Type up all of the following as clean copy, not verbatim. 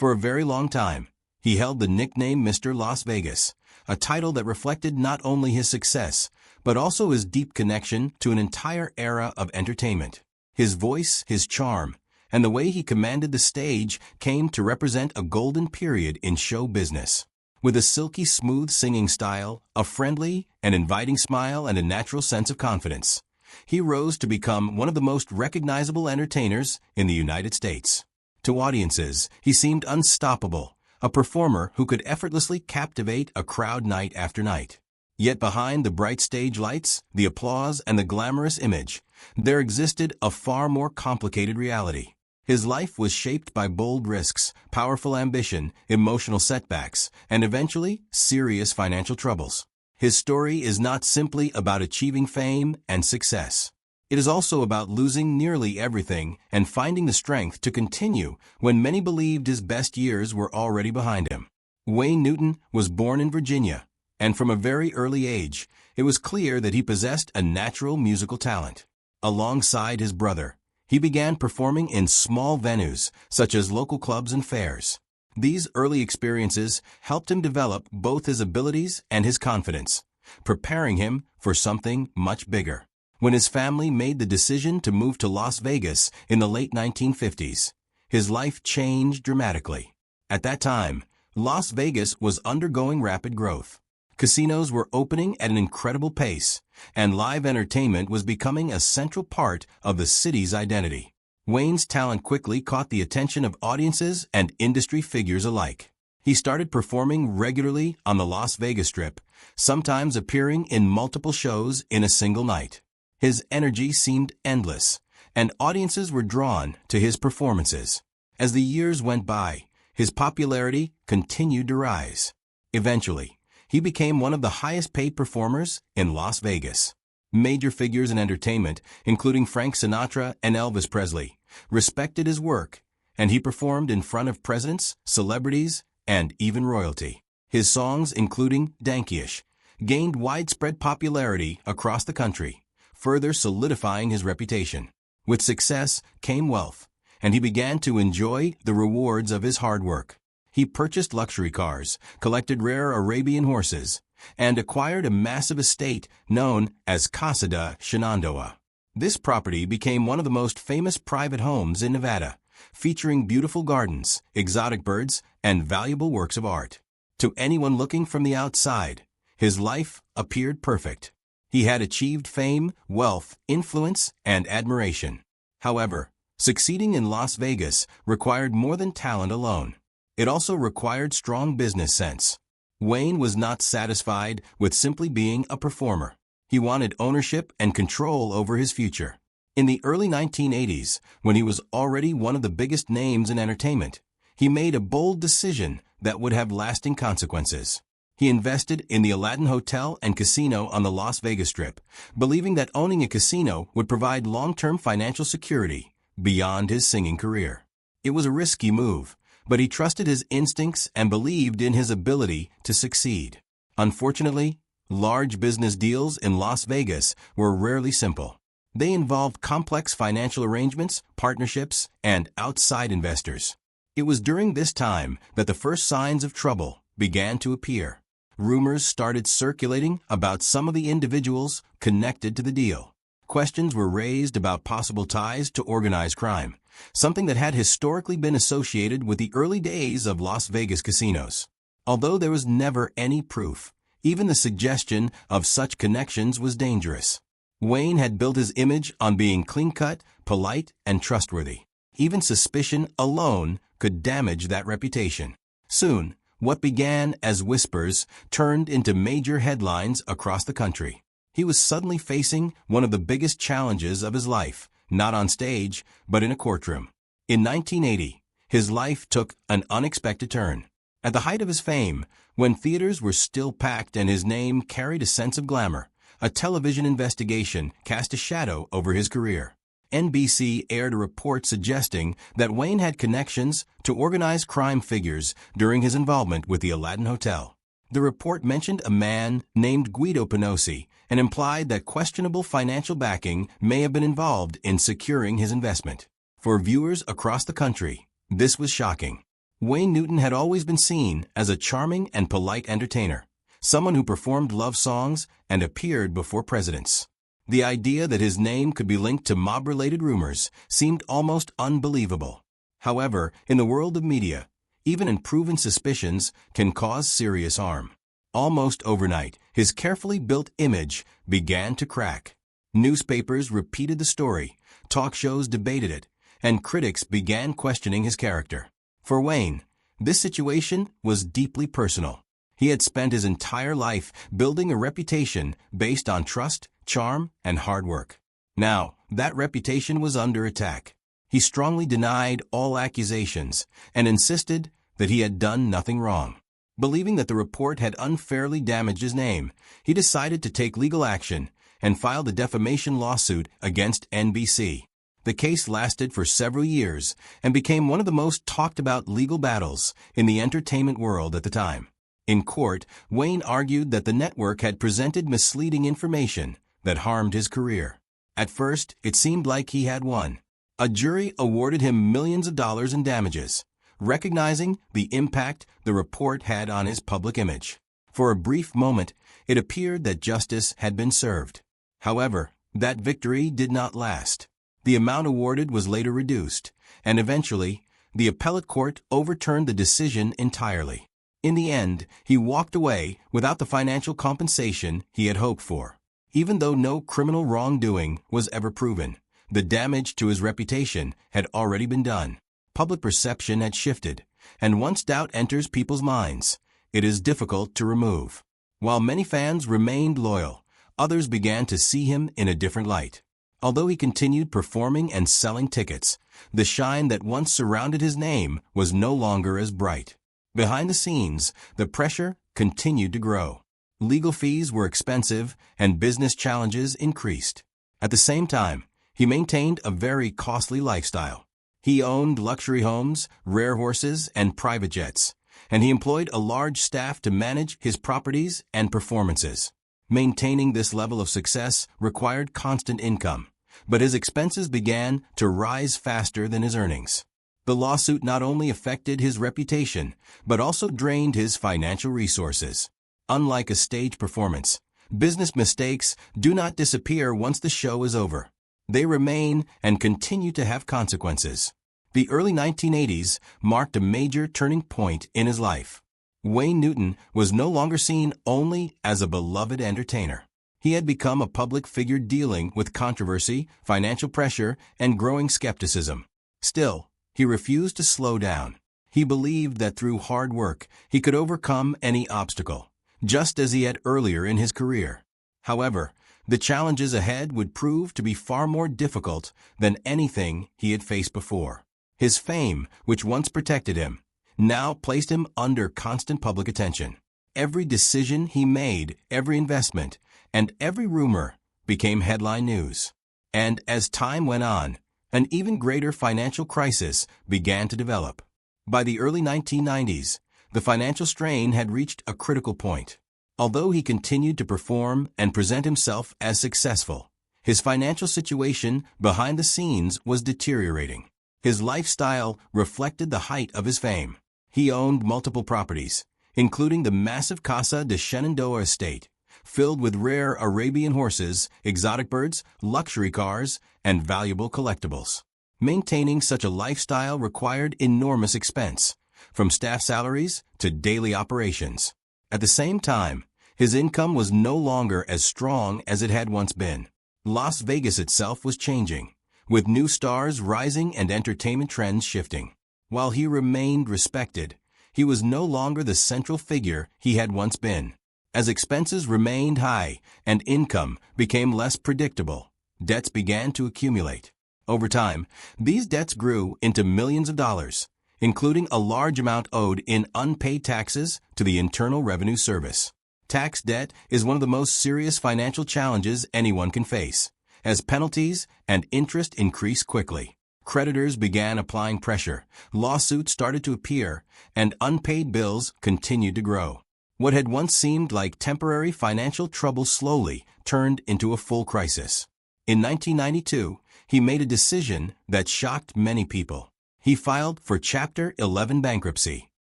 For a very long time, he held the nickname Mr. Las Vegas, a title that reflected not only his success, but also his deep connection to an entire era of entertainment. His voice, his charm, and the way he commanded the stage came to represent a golden period in show business. With a silky smooth singing style, a friendly and inviting smile, and a natural sense of confidence, he rose to become one of the most recognizable entertainers in the United States. To audiences, he seemed unstoppable, a performer who could effortlessly captivate a crowd night after night. Yet behind the bright stage lights, the applause, and the glamorous image, there existed a far more complicated reality. His life was shaped by bold risks, powerful ambition, emotional setbacks, and eventually, serious financial troubles. His story is not simply about achieving fame and success. It is also about losing nearly everything and finding the strength to continue when many believed his best years were already behind him. Wayne Newton was born in Virginia, and from a very early age, it was clear that he possessed a natural musical talent. Alongside his brother, he began performing in small venues, such as local clubs and fairs. These early experiences helped him develop both his abilities and his confidence, preparing him for something much bigger. When his family made the decision to move to Las Vegas in the late 1950s, his life changed dramatically. At that time, Las Vegas was undergoing rapid growth. Casinos were opening at an incredible pace, and live entertainment was becoming a central part of the city's identity. Wayne's talent quickly caught the attention of audiences and industry figures alike. He started performing regularly on the Las Vegas Strip, sometimes appearing in multiple shows in a single night. His energy seemed endless, and audiences were drawn to his performances. As the years went by, his popularity continued to rise. Eventually, he became one of the highest-paid performers in Las Vegas. Major figures in entertainment, including Frank Sinatra and Elvis Presley, respected his work, and he performed in front of presidents, celebrities, and even royalty. His songs, including Dankyish, gained widespread popularity across the country, further solidifying his reputation. With success came wealth, and he began to enjoy the rewards of his hard work. He purchased luxury cars, collected rare Arabian horses, and acquired a massive estate known as Casa de Shenandoah. This property became one of the most famous private homes in Nevada, featuring beautiful gardens, exotic birds, and valuable works of art. To anyone looking from the outside, his life appeared perfect. He had achieved fame, wealth, influence, and admiration. However, succeeding in Las Vegas required more than talent alone. It also required strong business sense. Wayne was not satisfied with simply being a performer. He wanted ownership and control over his future. In the early 1980s, when he was already one of the biggest names in entertainment, he made a bold decision that would have lasting consequences. He invested in the Aladdin Hotel and Casino on the Las Vegas Strip, believing that owning a casino would provide long-term financial security beyond his singing career. It was a risky move, but he trusted his instincts and believed in his ability to succeed. Unfortunately, large business deals in Las Vegas were rarely simple. They involved complex financial arrangements, partnerships, and outside investors. It was during this time that the first signs of trouble began to appear. Rumors started circulating about some of the individuals connected to the deal. Questions were raised about possible ties to organized crime, something that had historically been associated with the early days of Las Vegas casinos. Although there was never any proof, even the suggestion of such connections was dangerous. Wayne had built his image on being clean-cut, polite, and trustworthy. Even suspicion alone could damage that reputation. Soon, what began as whispers turned into major headlines across the country. He was suddenly facing one of the biggest challenges of his life, not on stage, but in a courtroom. In 1980, his life took an unexpected turn. At the height of his fame, when theaters were still packed and his name carried a sense of glamour, a television investigation cast a shadow over his career. NBC aired a report suggesting that Wayne had connections to organized crime figures during his involvement with the Aladdin Hotel. The report mentioned a man named Guido Penosi and implied that questionable financial backing may have been involved in securing his investment. For viewers across the country, this was shocking. Wayne Newton had always been seen as a charming and polite entertainer, someone who performed love songs and appeared before presidents. The idea that his name could be linked to mob-related rumors seemed almost unbelievable. However, in the world of media, even unproven suspicions can cause serious harm. Almost overnight, his carefully built image began to crack. Newspapers repeated the story, talk shows debated it, and critics began questioning his character. For Wayne, this situation was deeply personal. He had spent his entire life building a reputation based on trust, charm, and hard work. Now, that reputation was under attack. He strongly denied all accusations and insisted that he had done nothing wrong. Believing that the report had unfairly damaged his name, he decided to take legal action and filed a defamation lawsuit against NBC. The case lasted for several years and became one of the most talked about legal battles in the entertainment world at the time. In court, Wayne argued that the network had presented misleading information that harmed his career. At first, it seemed like he had won. A jury awarded him millions of dollars in damages, recognizing the impact the report had on his public image. For a brief moment, it appeared that justice had been served. However, that victory did not last. The amount awarded was later reduced, and eventually, the appellate court overturned the decision entirely. In the end, he walked away without the financial compensation he had hoped for. Even though no criminal wrongdoing was ever proven, the damage to his reputation had already been done. Public perception had shifted, and once doubt enters people's minds, it is difficult to remove. While many fans remained loyal, others began to see him in a different light. Although he continued performing and selling tickets, the shine that once surrounded his name was no longer as bright. Behind the scenes, the pressure continued to grow. Legal fees were expensive, and business challenges increased. At the same time, he maintained a very costly lifestyle. He owned luxury homes, rare horses, and private jets, and he employed a large staff to manage his properties and performances. Maintaining this level of success required constant income, but his expenses began to rise faster than his earnings. The lawsuit not only affected his reputation, but also drained his financial resources. Unlike a stage performance, business mistakes do not disappear once the show is over. They remain and continue to have consequences. The early 1980s marked a major turning point in his life. Wayne Newton was no longer seen only as a beloved entertainer. He had become a public figure dealing with controversy, financial pressure, and growing skepticism. Still, he refused to slow down. He believed that through hard work, he could overcome any obstacle, just as he had earlier in his career. However, the challenges ahead would prove to be far more difficult than anything he had faced before. His fame, which once protected him, now placed him under constant public attention. Every decision he made, every investment, and every rumor became headline news. And as time went on, an even greater financial crisis began to develop. By the early 1990s, the financial strain had reached a critical point. Although he continued to perform and present himself as successful, his financial situation behind the scenes was deteriorating. His lifestyle reflected the height of his fame. He owned multiple properties, including the massive Casa de Shenandoah estate, filled with rare Arabian horses, exotic birds, luxury cars, and valuable collectibles. Maintaining such a lifestyle required enormous expense, from staff salaries to daily operations. At the same time, his income was no longer as strong as it had once been. Las Vegas itself was changing, with new stars rising and entertainment trends shifting. While he remained respected, he was no longer the central figure he had once been. As expenses remained high and income became less predictable, debts began to accumulate. Over time, these debts grew into millions of dollars, including a large amount owed in unpaid taxes to the Internal Revenue Service. Tax debt is one of the most serious financial challenges anyone can face, as penalties and interest increase quickly. Creditors began applying pressure, lawsuits started to appear, and unpaid bills continued to grow. What had once seemed like temporary financial trouble slowly turned into a full crisis. In 1992, he made a decision that shocked many people. He filed for Chapter 11 bankruptcy.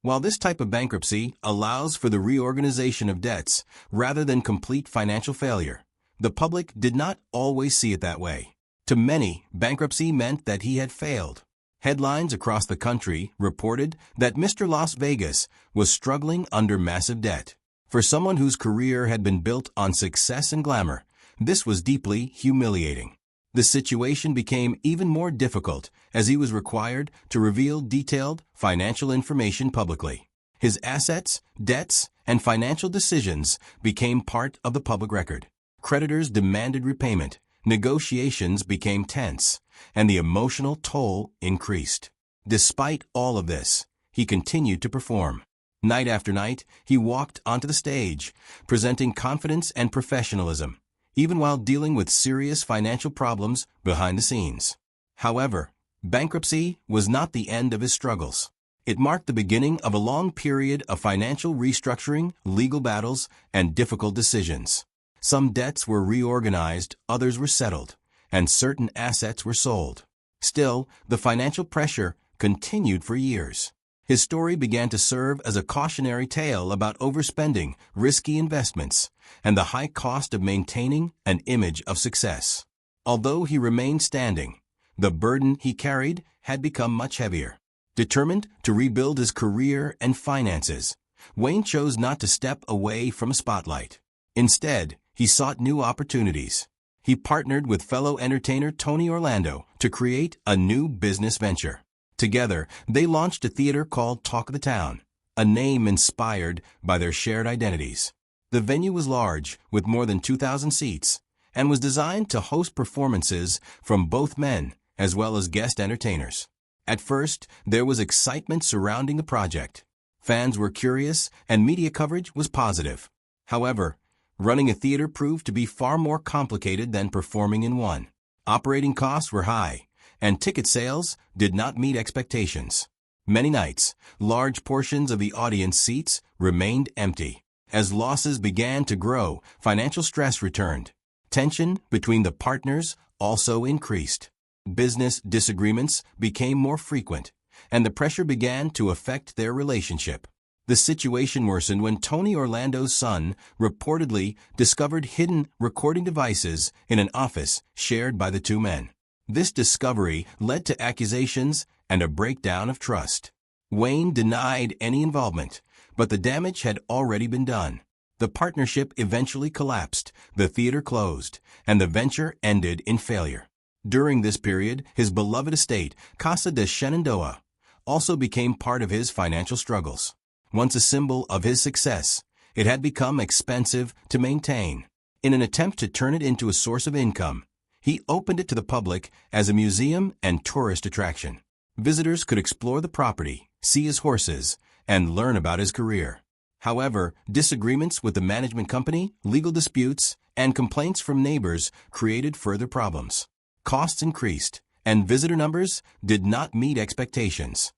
While this type of bankruptcy allows for the reorganization of debts rather than complete financial failure, the public did not always see it that way. To many, bankruptcy meant that he had failed. Headlines across the country reported that Mr. Las Vegas was struggling under massive debt. For someone whose career had been built on success and glamour, this was deeply humiliating. The situation became even more difficult as he was required to reveal detailed financial information publicly. His assets, debts, and financial decisions became part of the public record. Creditors demanded repayment, negotiations became tense, and the emotional toll increased. Despite all of this, he continued to perform. Night after night, he walked onto the stage, presenting confidence and professionalism, even while dealing with serious financial problems behind the scenes. However, bankruptcy was not the end of his struggles. It marked the beginning of a long period of financial restructuring, legal battles, and difficult decisions. Some debts were reorganized, others were settled, and certain assets were sold. Still, the financial pressure continued for years. His story began to serve as a cautionary tale about overspending, risky investments, and the high cost of maintaining an image of success. Although he remained standing, the burden he carried had become much heavier. Determined to rebuild his career and finances, Wayne chose not to step away from a spotlight. Instead, he sought new opportunities. He partnered with fellow entertainer Tony Orlando to create a new business venture. Together, they launched a theater called Talk of the Town, a name inspired by their shared identities. The venue was large, with more than 2,000 seats, and was designed to host performances from both men as well as guest entertainers. At first, there was excitement surrounding the project. Fans were curious, and media coverage was positive. However, running a theater proved to be far more complicated than performing in one. Operating costs were high, and ticket sales did not meet expectations. Many nights, large portions of the audience seats remained empty. As losses began to grow, financial stress returned. Tension between the partners also increased. Business disagreements became more frequent, and the pressure began to affect their relationship. The situation worsened when Tony Orlando's son reportedly discovered hidden recording devices in an office shared by the two men. This discovery led to accusations and a breakdown of trust. Wayne denied any involvement, but the damage had already been done. The partnership eventually collapsed, the theater closed, and the venture ended in failure. During this period, his beloved estate, Casa de Shenandoah, also became part of his financial struggles. Once a symbol of his success, it had become expensive to maintain. In an attempt to turn it into a source of income, he opened it to the public as a museum and tourist attraction. Visitors could explore the property, see his horses, and learn about his career. However, disagreements with the management company, legal disputes, and complaints from neighbors created further problems. Costs increased, and visitor numbers did not meet expectations.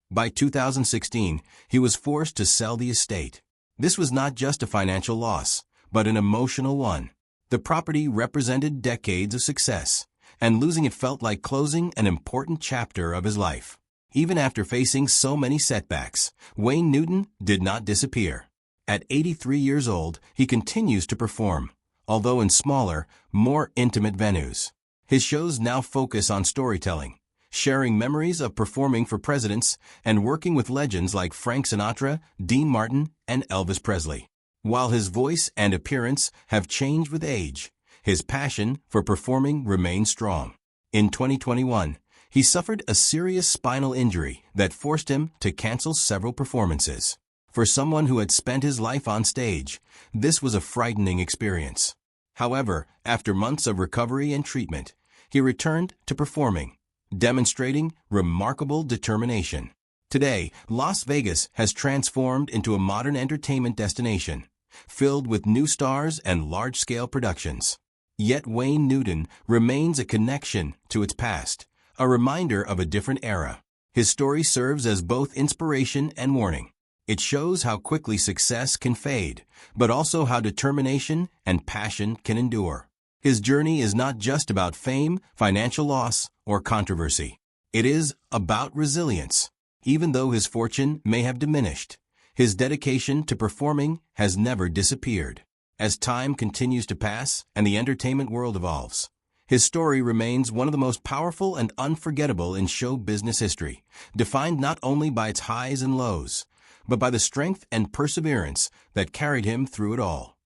By 2016, he was forced to sell the estate. This was not just a financial loss, but an emotional one. The property represented decades of success, and losing it felt like closing an important chapter of his life. Even after facing so many setbacks, Wayne Newton did not disappear. At 83 years old, he continues to perform, although in smaller, more intimate venues. His shows now focus on storytelling, sharing memories of performing for presidents and working with legends like Frank Sinatra, Dean Martin, and Elvis Presley. While his voice and appearance have changed with age, his passion for performing remains strong. In 2021, he suffered a serious spinal injury that forced him to cancel several performances. For someone who had spent his life on stage, this was a frightening experience. However, after months of recovery and treatment, he returned to performing, demonstrating remarkable determination. Today, Las Vegas has transformed into a modern entertainment destination, filled with new stars and large-scale productions. Yet Wayne Newton remains a connection to its past, a reminder of a different era. His story serves as both inspiration and warning. It shows how quickly success can fade, but also how determination and passion can endure. His journey is not just about fame, financial loss, or controversy. It is about resilience. Even though his fortune may have diminished, his dedication to performing has never disappeared. As time continues to pass and the entertainment world evolves, his story remains one of the most powerful and unforgettable in show business history, defined not only by its highs and lows, but by the strength and perseverance that carried him through it all.